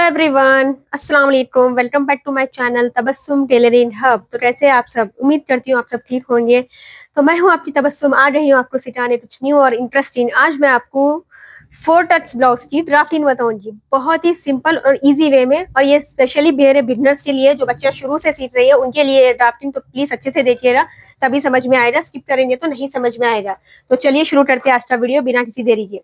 Everyone, अस्सलाम वालेकुम। Welcome back to my channel Tabassum tailoring hub. तो कैसे आप सब? उम्मीद करती हूँ आप सब ठीक होंगे। तो मैं हूँ आपकी तबस्सुम, आ रही हूँ आपको सिखाने कुछ न्यू और इंटरेस्टिंग। आज मैं आपको 4 टच ब्लाउज की ड्राफ्टिंग बताऊंगी, बहुत ही सिंपल और इजी वे में। और ये स्पेशली मेरे बिगनर्स के लिए, जो बच्चा शुरू से सीख रही है उनके लिए ड्राफ्टिंग। तो प्लीज अच्छे से देखिएगा, तभी समझ में आएगा। स्किप करेंगे तो नहीं समझ में आएगा। तो चलिए शुरू करते हैं आज का वीडियो बिना किसी देरी के।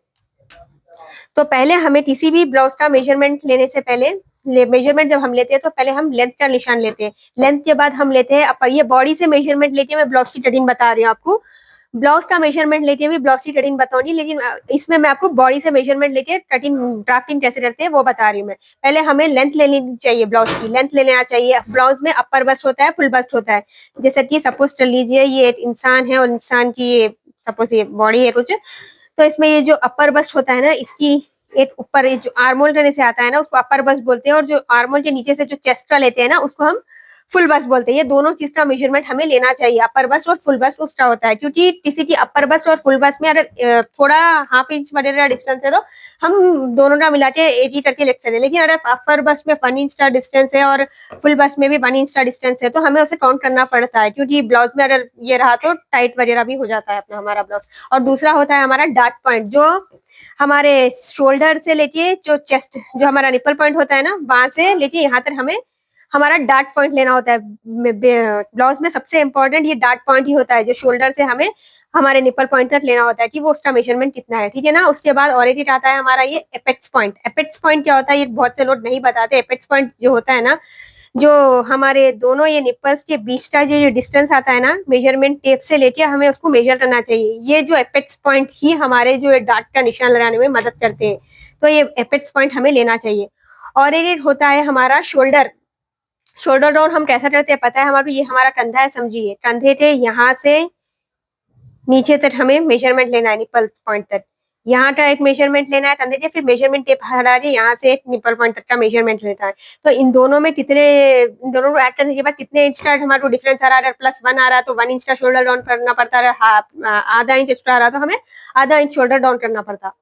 तो पहले हमें किसी भी ब्लाउज का मेजरमेंट लेने से पहले, मेजरमेंट जब हम लेते हैं तो पहले हम लेंथ का निशान लेते हैं। लेंथ के बाद हम लेते हैं अपर। ये बॉडी से मेजरमेंट लेके मैं ब्लाउज की कटिंग बता रही हूँ आपको। ब्लाउज का मेजरमेंट लेके भी ब्लाउज की कटिंग बताऊंगी, लेकिन इसमें मैं आपको बॉडी से मेजरमेंट लेके कटिंग ड्राफ्टिंग कैसे करते हैं वो बता रही हूँ मैं। पहले हमें लेंथ लेनी चाहिए, ब्लाउज की लेंथ ले लेना चाहिए। ब्लाउज में अपर बस्ट होता है, फुल बस्ट होता है। जैसे कि सपोज कर लीजिए ये एक इंसान है और इंसान की ये सपोज ये बॉडी है कुछ। तो इसमें ये जो अपर बस्ट होता है ना, इसकी एक ऊपर जो आर्मोल करने से आता है ना, उसको अपर बस्ट बोलते हैं। और जो आर्मोल के नीचे से जो चेस्ट का लेते हैं ना, उसको हम फुल बस्ट बोलते हैं। ये दोनों चीज का मेजरमेंट हमें लेना चाहिए। अपर बस्ट और फुल बस्ट उसका होता है, क्योंकि किसी की अपर बस्ट और फुल बस्ट में अगर थोड़ा हाफ इंच वगैरह डिस्टेंस है तो हम दोनों का मिला के 80 करके लिख सकते हैं। लेकिन अगर अपर बस्ट में 1 इंच का डिस्टेंस है और फुल बस्ट में भी 1 इंच का डिस्टेंस है, तो हमें उसे काउंट करना पड़ता है, क्योंकि ब्लाउज में अगर ये रहा तो टाइट वगैरह भी हो जाता है अपना हमारा ब्लाउज। और दूसरा होता है हमारा डार्ट पॉइंट, जो हमारे शोल्डर से लेके जो चेस्ट, जो हमारा निपल पॉइंट होता है ना, वहां से लेके यहाँ तक हमें हमारा डार्ट पॉइंट लेना होता है। ब्लाउज में सबसे इंपॉर्टेंट ये डार्ट पॉइंट ही होता है, जो शोल्डर से हमें हमारे निपल पॉइंट तक लेना होता है, कि वो उसका मेजरमेंट कितना है। ठीक है ना। उसके बाद और एक आता है हमारा ये एपेक्स पॉइंट। एपेक्स पॉइंट क्या होता है ये बहुत से लोग नहीं बताते। एपेक्स पॉइंट जो होता है ना, जो हमारे दोनों ये निपल्स के बीच का जो डिस्टेंस आता है ना, मेजरमेंट टेप से लेके हमें उसको मेजर करना चाहिए। ये जो एपेक्स पॉइंट ही हमारे जो डार्ट का निशान लगाने में मदद करते हैं। तो ये एपेक्स पॉइंट हमें लेना चाहिए। और एक होता है हमारा शोल्डर। शोल्डर डाउन हम कैसा करते हैं पता है? हमारा ये हमारा कंधा है, समझिए। कंधे के यहाँ से नीचे तक हमें मेजरमेंट लेना है, निपल पॉइंट तक। यहाँ का एक मेजरमेंट लेना है कंधे के, फिर मेजरमेंट टेप हटा के यहाँ से एक निपल पॉइंट तक का मेजरमेंट लेता है। तो इन दोनों में कितने, इन दोनों को ऐड करने के बाद कितने इंच का हमारा डिफरेंस आ रहा है? अगर +1 आ रहा है तो 1 इंच का शोल्डर डाउन करना पड़ता है। आधा इंच एक्स्ट्रा आ रहा तो हमें आधा इंच शोल्डर डाउन करना पड़ता।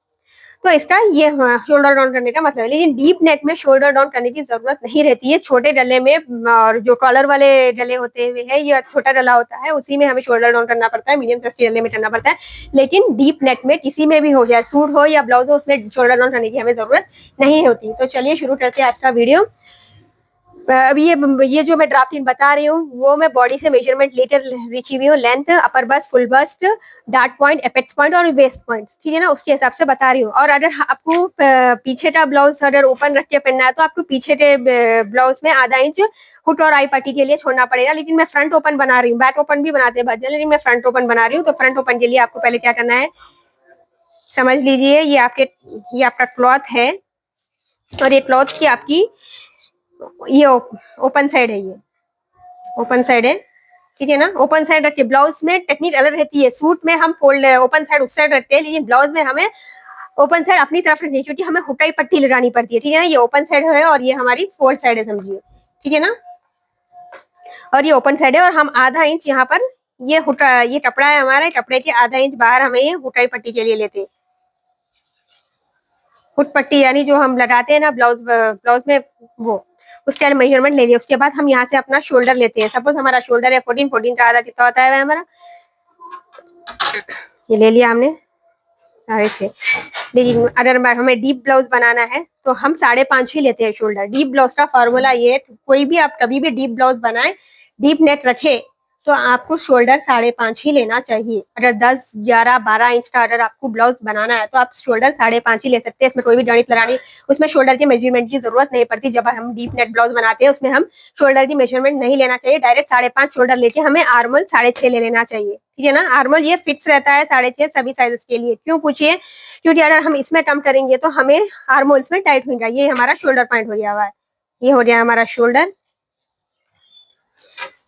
तो इसका ये शोल्डर डाउन करने का मतलब है। लेकिन डीप नेक में शोल्डर डाउन करने की जरूरत नहीं रहती है। छोटे डले में और जो कॉलर वाले डले होते हुए है, ये छोटा डला होता है, उसी में हमें शोल्डर डाउन करना पड़ता है। मीडियम साइज के डले में करना पड़ता है। लेकिन डीप नेक में किसी में भी हो गया, सूट हो या ब्लाउज हो, उसमें शोल्डर डाउन करने की हमें जरूरत नहीं होती। तो चलिए शुरू करते हैं आज का वीडियो। अभी ये जो मैं ड्राफ्टिंग बता रही हूँ वो मैं बॉडी से मेजरमेंट लेकर रिची हुई हूँ। Length, upper bust, full bust, dart point, apex point और वेस्ट पॉइंट, ठीक है ना, उसके हिसाब से बता रही हूँ। और अगर आपको पीछे का ब्लाउज अगर ओपन रख के पहनना है तो आपको पीछे के ब्लाउज में आधा इंच हुक और आई पट्टी के लिए छोड़ना पड़ेगा। लेकिन मैं फ्रंट ओपन बना रही हूँ, बैक ओपन भी बनाते हैं भजन, लेकिन मैं फ्रंट ओपन बना रही हूँ। तो फ्रंट ओपन के लिए आपको पहले क्या करना है समझ लीजिए। ये आपका क्लॉथ है, और ये क्लॉथ की आपकी ये ओपन साइड है, ये ओपन साइड है, ठीक है ना। ओपन साइड रखिए। ब्लाउज में टेक्निक अलग रहती है। सूट में हम फोल्ड ओपन साइड उस साइड रखते हैं, लेकिन ब्लाउज में हमें ओपन साइड अपनी तरफ रखनी है, क्योंकि हमें हुटाई पट्टी लगानी पड़ती है, ठीक है ना। ये ओपन साइड है और ये हमारी फोल्ड साइड है, समझिए, ठीक है ना। और ये ओपन साइड है और हम आधा इंच यहाँ पर ये कपड़ा है हमारा, कपड़े के आधा इंच बाहर हमें ये हुटाई पट्टी के लिए लेते हैं। हुट पट्टी यानी जो हम लगाते हैं ना ब्लाउज में, वो उसका मेजरमेंट ले लिया। उसके बाद हम यहाँ से अपना शोल्डर लेते हैं। सपोज हमारा शोल्डर है 14 का आधा कितना होता है हमारा, ये ले लिया हमने 6.5। लेकिन अगर हमें डीप ब्लाउज बनाना है तो हम 5.5 ही लेते हैं शोल्डर। डीप ब्लाउज का फॉर्मूला ये, कोई भी आप कभी भी डीप ब्लाउज बनाए, डीप नेक रखे, तो आपको शोल्डर 5.5 ही लेना चाहिए। अगर 10, 11, 12 इंच का अगर आपको ब्लाउज बनाना है तो आप शोल्डर 5.5 ही ले सकते हैं। इसमें कोई भी गणित लगानी, उसमें शोल्डर के मेजरमेंट की जरूरत नहीं पड़ती। जब हम डीप नेक ब्लाउज बनाते हैं उसमें हम शोल्डर की मेजरमेंट नहीं लेना चाहिए। डायरेक्ट 5.5 शोल्डर लेके हमें आर्मल 6.5 ले लेना चाहिए, ठीक है ना। आर्मल ये फिक्स रहता है 6.5 सभी साइजेस के लिए। क्यों पूछिए? क्योंकि अगर हम इसमें कम करेंगे तो हमें आर्मोल्स में टाइट हो जाएगा। ये हमारा शोल्डर पॉइंट हो गया हुआ है, ये हो गया हमारा शोल्डर।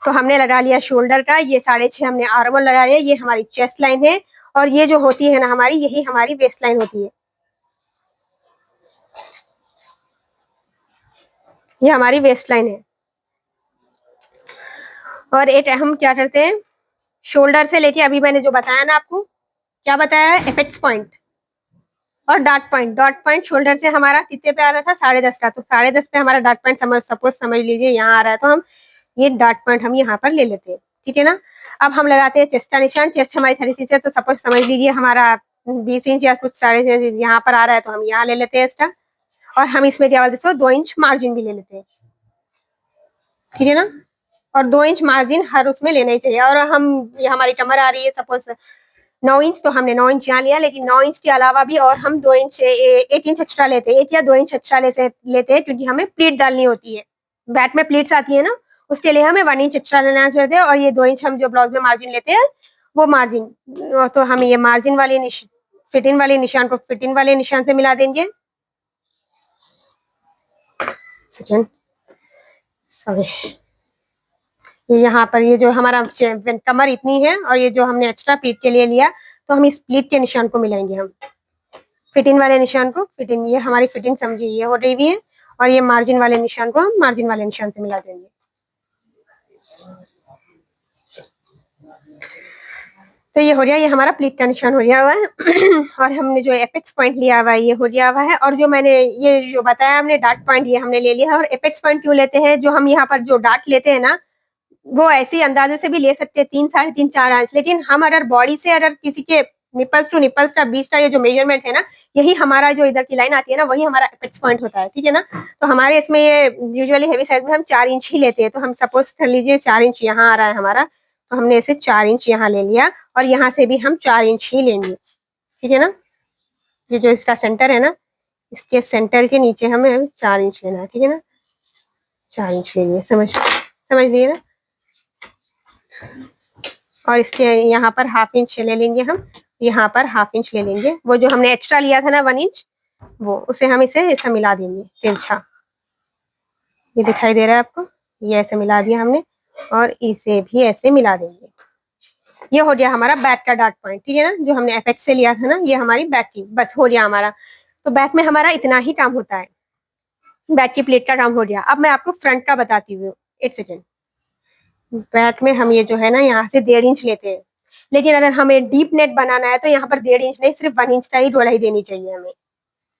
तो हमने लगा लिया शोल्डर का, ये 6.5 हमने आर्मल लगा लिया। ये हमारी चेस्ट लाइन है, और ये जो होती है ना हमारी, यही हमारी वेस्ट लाइन होती है। ये हमारी वेस्ट लाइन है। और एक हम क्या करते हैं, शोल्डर से लेके अभी मैंने जो बताया ना आपको, क्या बताया है, एपेक्स पॉइंट और डॉट पॉइंट शोल्डर से हमारा कितने पे आ रहा था, 10.5 का। तो 10.5 पे हमारा डॉट पॉइंट समझ लीजिए यहाँ आ रहा है, तो हम ये डॉट पॉइंट हम यहाँ पर ले लेते हैं, ठीक है ना। अब हम लगाते हैं चेस्ट का निशान। चेस्ट हमारी 36 है, तो सपोज समझ लीजिए हमारा 20 इंच या कुछ 3.5 यहाँ पर आ रहा है, तो हम यहाँ ले लेते हैं एक्स्ट्रा। और हम इसमें क्या बोलते हैं, 2 इंच मार्जिन भी ले लेते हैं, ठीक है ना। और 2 इंच मार्जिन हर उसमें लेना ही चाहिए। और हम ये हमारी कमर आ रही है सपोज 9 इंच, तो हमने 9 इंच यहाँ लिया, लेकिन 9 इंच के अलावा भी और हम 2 इंच 1 इंच एक्स्ट्रा लेते हैं, 1 या 2 इंच एक्स्ट्रा लेते हैं, क्योंकि हमें प्लीट डालनी होती है। बैट में प्लीट्स आती है ना, उसके लिए हमें 1 इंच एक्स्ट्रा लेना चाहिए। और ये 2 इंच हम जो ब्लाउज में मार्जिन लेते हैं वो मार्जिन, तो हम ये मार्जिन वाले फिटिंग वाले निशान को फिटिंग वाले निशान से मिला देंगे। सेकंड, सॉरी, ये यहाँ पर ये जो हमारा कमर इतनी है और ये जो हमने एक्स्ट्रा प्लीट के लिए लिया, तो हम इस प्लीट के निशान को मिलाएंगे, हम फिटिंग वाले निशान को। फिटिंग, ये हमारी फिटिंग समझिए ये हो रही है, और ये मार्जिन वाले निशान को हम मार्जिन वाले निशान से मिला देंगे। तो ये हो गया, ये हमारा प्लीट का निशान हो गया हुआ है। और हमने जो एपेक्स पॉइंट लिया हुआ है ये हो गया हुआ है। और जो मैंने ये जो बताया हमने डॉट पॉइंट, ये हमने ले लिया है। और एपेक्स पॉइंट क्यों लेते हैं, जो हम यहाँ पर जो डॉट लेते हैं ना, वो ऐसे ही अंदाजे से भी ले सकते हैं 3, 3.5, 4 इंच, लेकिन हम अगर बॉडी से अगर किसी के निपल्स टू निपल्स का बीच का ये जो मेजरमेंट है ना, यही हमारा जो इधर की लाइन आती है ना, वही हमारा एपेक्स पॉइंट होता है, ठीक है ना। तो हमारे इसमें ये यूजुअली हेवी साइज में हम 4 इंच ही लेते हैं। तो हम सपोज कर लीजिए 4 इंच यहाँ आ रहा है हमारा, तो हमने इसे 4 इंच यहाँ ले लिया, और यहाँ से भी हम 4 इंच ही लेंगे, ठीक है ना। ये जो इसका सेंटर है ना, इसके सेंटर के नीचे हमें 4 इंच लेना है, ठीक है ना। 4 इंच ले लिए, समझ लिए ना। और इसके यहाँ पर हाफ इंच ले लेंगे हम, यहाँ पर हाफ इंच ले लेंगे। वो जो हमने एक्स्ट्रा लिया था ना 1 इंच, वो उसे हम इसे ऐसा मिला देंगे तिरछा। ये दिखाई दे रहा है आपको, ये ऐसे मिला दिया हमने, और इसे भी ऐसे मिला देंगे। ये हो गया हमारा बैक का डॉट पॉइंट, ठीक है ना, जो हमने एपेक्स से लिया था ना, ये हमारी बैक की, बस हो गया हमारा। तो बैक में हमारा इतना ही काम होता है, बैक की प्लेट का काम हो गया। अब मैं आपको फ्रंट का बताती हूँ, 1 सेकेंड। बैक में हम ये जो है ना, यहाँ से 1.5 इंच लेते हैं, लेकिन अगर हमें डीप नेट बनाना है तो यहाँ पर 1.5 इंच नहीं, सिर्फ 1 इंच का ही ढोलाई देनी चाहिए हमें,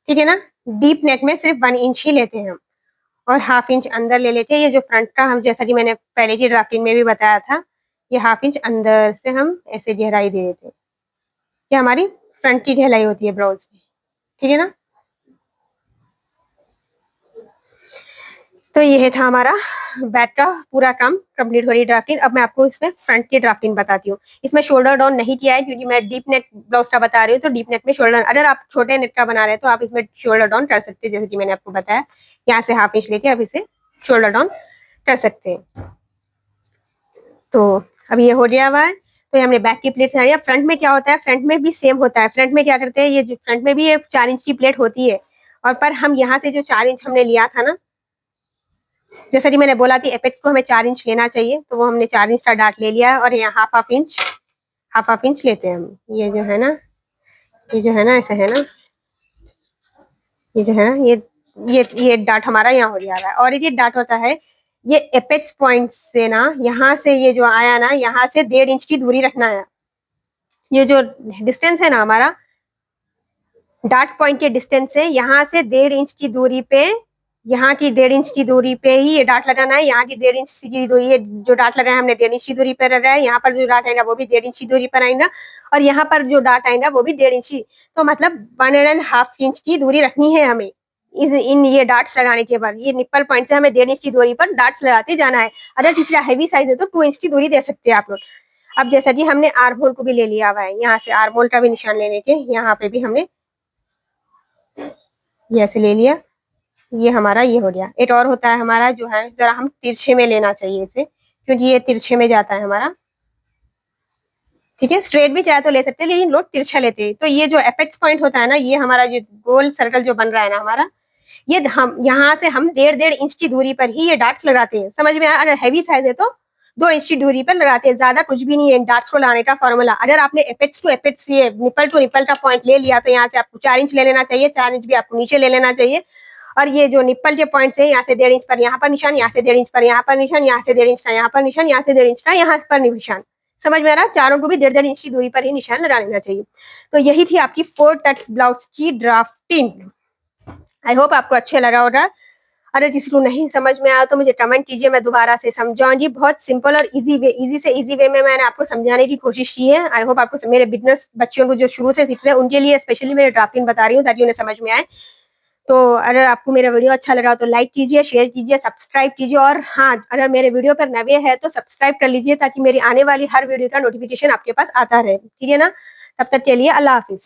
ठीक है ना। डीप नेट में सिर्फ 1 इंच ही लेते हैं हम, और हाफ इंच अंदर ले लेते हैं। ये जो फ्रंट का, हम जैसा कि मैंने पहले की ड्राफ्टिंग में भी बताया था, ये हाफ इंच अंदर से हम ऐसे गहराई दे देते हैं। ये हमारी फ्रंट की गहराई होती है ब्लाउज में, ठीक है ना। तो ये था हमारा बैक का पूरा काम कंप्लीट हो रही ड्राफ्टिंग। अब मैं आपको इसमें फ्रंट की ड्राफ्टिंग बताती हूँ। इसमें शोल्डर डाउन नहीं किया है, क्योंकि मैं डीप नेक ब्लाउज का बता रही हूँ, तो डीप नेक में शोल्डर, अगर आप छोटे नेक का बना रहे हैं तो आप इसमें शोल्डर डाउन कर सकते हैं, जैसे कि मैंने आपको बताया। यहाँ से हाफ इंच लेके अब इसे शोल्डर डाउन कर सकते हैं। तो अब ये हो गया हुआ है। तो ये हमने बैक की प्लेट बनाई है। फ्रंट में क्या होता है, फ्रंट में भी सेम होता है। फ्रंट में क्या करते हैं, ये जो फ्रंट में भी ये 4 इंच की प्लेट होती है, और पर हम यहाँ से जो 4 इंच हमने लिया था ना, जैसा कि मैंने बोला थी एपेक्स को हमें 4 इंच लेना चाहिए, तो वो हमने 4 इंच का डार्ट ले लिया है। और यहाँ हाफ इंच लेते हैं हम। ये जो है ना, ये जो है ना, ऐसे है ना, ये जो है ना, ये डार्ट हमारा यहाँ हो जा रहा है। और ये डार्ट होता है, ये एपेक्स पॉइंट से ना, यहाँ से ये जो आया ना, यहाँ से 1.5 इंच की दूरी रखना है। ये जो डिस्टेंस है ना हमारा, डार्ट पॉइंट के डिस्टेंस से यहाँ से 1.5 इंच की दूरी पे, यहाँ की 1.5 इंच की दूरी पे ही ये डार्ट लगाना है। यहाँ की 1.5 इंच की दूरी, ये जो डार्ट लगाया हमने 1.5 इंच की दूरी पर लगाया है। यहाँ पर जो डार्ट आएगा वो भी 1.5 इंच की दूरी पर आएगा, और यहाँ पर जो डार्ट आएगा वो भी 1.5 इंच की। तो मतलब 1.5 इंच की दूरी रखनी है हमें इन ये डार्ट्स लगाने के बाद। ये निप्पल पॉइंट से हमें 1.5 इंच की दूरी पर डार्ट्स लगाते जाना है। अगर किसी का हैवी साइज है तो 2 इंच की दूरी दे सकते हैं आप लोग। अब जैसा कि हमने आर्म होल को भी ले लिया हुआ है, यहाँ से आर्म होल का भी निशान लेने के, यहाँ पे भी हमने ये ऐसे ले लिया। ये हमारा ये हो गया। एक और होता है हमारा, जो है जरा हम तिरछे में लेना चाहिए इसे, क्योंकि ये तिरछे में जाता है हमारा, ठीक है। स्ट्रेट भी चाहे तो ले सकते हैं, लेकिन लोग तिरछा लेते हैं। तो ये जो एपेक्स पॉइंट होता है ना, ये हमारा जो गोल सर्कल जो बन रहा है ना हमारा, ये हम यहाँ से हम 1.5 इंच की दूरी पर ही ये डार्ट्स लगाते हैं। समझ में आया। अगर हैवी साइज है तो 2 इंच की दूरी पर लगाते हैं, ज्यादा कुछ भी नहीं है डार्ट्स को लगाने का फॉर्मूला। अगर आपने एपेक्स टू एपेक्स, ये निपल टू निपल का पॉइंट ले लिया, तो यहाँ से आपको 4 इंच ले लेना चाहिए, 4 इंच भी आपको नीचे ले लेना चाहिए। और ये जो निप्पल के पॉइंट से यहाँ से 1.5 इंच पर यहाँ पर निशान, यहाँ से 1.5 इंच पर यहाँ पर निशान, यहाँ से 1.5 इंच का यहाँ पर निशान, यहाँ से 1.5 इंच का यहाँ पर निशान। समझ में आ रहा है? चारों को भी 1.5 इंच की दूरी पर ही निशान लगा लेना चाहिए। तो यही थी आपकी 4 टक्स ब्लाउज की ड्राफ्टिंग। आई होप आपको अच्छा लगा होगा। अगर किसी को नहीं समझ में आया तो मुझे कमेंट कीजिए, मैं दोबारा से समझाऊंगी। बहुत सिंपल और इजी से इजी वे में मैंने आपको समझाने की कोशिश की है। आई होप आपको, मेरे बिगनर्स बच्चों को जो शुरू से सीख रहे हैं उनके लिए स्पेशली मैं ड्राफ्टिंग बता रही हूँ ताकि उन्हें समझ में आए। तो अगर आपको मेरा वीडियो अच्छा लगा तो लाइक कीजिए, शेयर कीजिए, सब्सक्राइब कीजिए और हाँ, अगर मेरे वीडियो पर नए हैं तो सब्सक्राइब कर लीजिए ताकि मेरी आने वाली हर वीडियो का नोटिफिकेशन आपके पास आता रहे। ठीक है ना? तब तक के लिए अल्लाह हाफिज।